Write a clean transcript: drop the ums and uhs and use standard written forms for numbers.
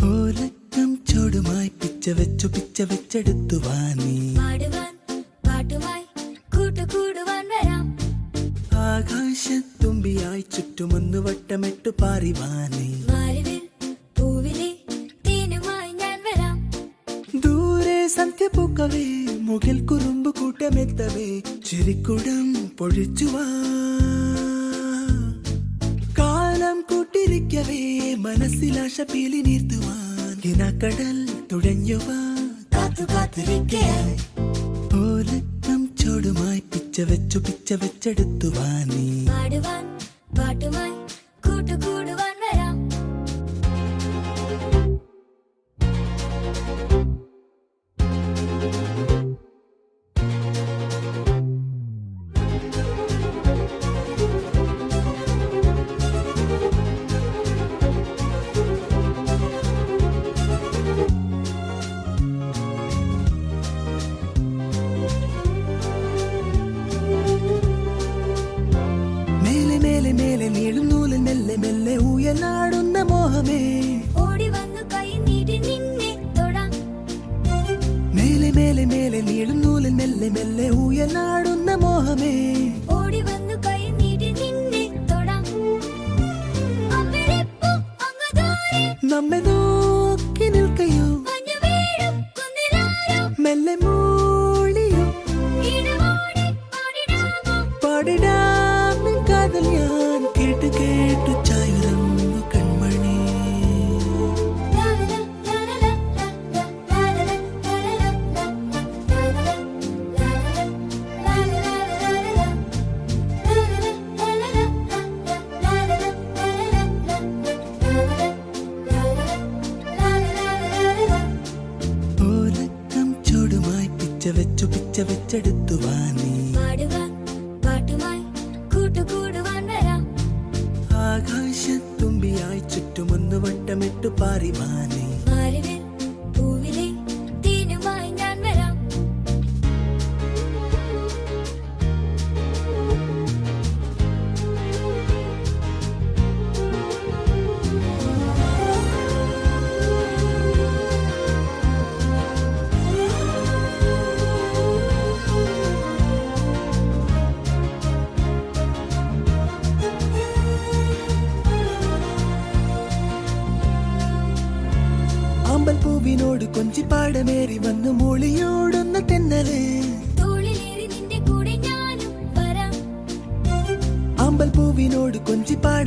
ഓലക്കം ചോടുമായി പിച്ച വെച്ചെടുത്തു വാനി ആകാശത്തുമ്പിയായി ചുറ്റുമൊന്നു വട്ടമിട്ടു പാറിവാനി ദൂരെ സന്ധ്യ പൂക്കവേ മുകിൽ കുറുമ്പ് കൂട്ടമെത്തവേ ചിരിക്കുടം പൊഴിച്ചുവാ കാലം കൂട്ടിരിക്കവേ മനസ്സിലാശ പീലി നീർത്തുവാൻ കിനാക്കടൽ തുഴഞ്ഞുവാ കാത്തിരിക്കയായി ഓലക്കം ചോടുമായി പിച്ച വെച്ചെടുത്തു വാനി പാട്ടുമായി കൂട്ടുകൂടുവാൻ വരാം. മേലെ നീളും നൂലിൽ മെല്ലെ മെല്ലെ ഊയലാടുന്ന മോഹമേ ഓടി വന്നു കൈ നീട്ടി നിന്നെ തൊടാം. മേലെ നീളും നൂലിൽ മെല്ലെ മെല്ലെ ഊയലാടുന്ന മോഹമേ ഓടി വന്നു കൈ നീട്ടി നിന്നെ തൊടാം. അവിടെപ്പോ അങ്ങ് ദൂരെ നമ്മെ നോക്കി നിൽക്കയോ മഞ്ഞു വീഴും കുന്നിലാരോ മെല്ലെ മൂളിയോ ഇടമോടി പാടിടാം കാതൽ ഞാൻ കേട്ടു ചായുറങ്ങു കൺമണി ഓലക്കം ചോടുമായി പിച്ച വെച്ചെടുത്തു വാനി പാട്ടുമായി കൂട്ടുകൂടുവാൻ വരാം. ആകാശത്തുമ്പിയായി ചുറ്റുമൊന്നു വട്ടമിട്ടു പാറിവാനി മാറിവിൽ പൂവിലെ തേനുമായി ഞാൻ വരാം. അമ്പൽപ്പൂവിനോട് കൊഞ്ചിപ്പാടമേറി വന്നു മൂളിയോടുന്ന തെന്നലേ തോളിലേറി നിന്റെ കൂടെ ഞാനും വരാം. അമ്പൽപ്പൂവിനോട് കൊഞ്ചിപ്പാട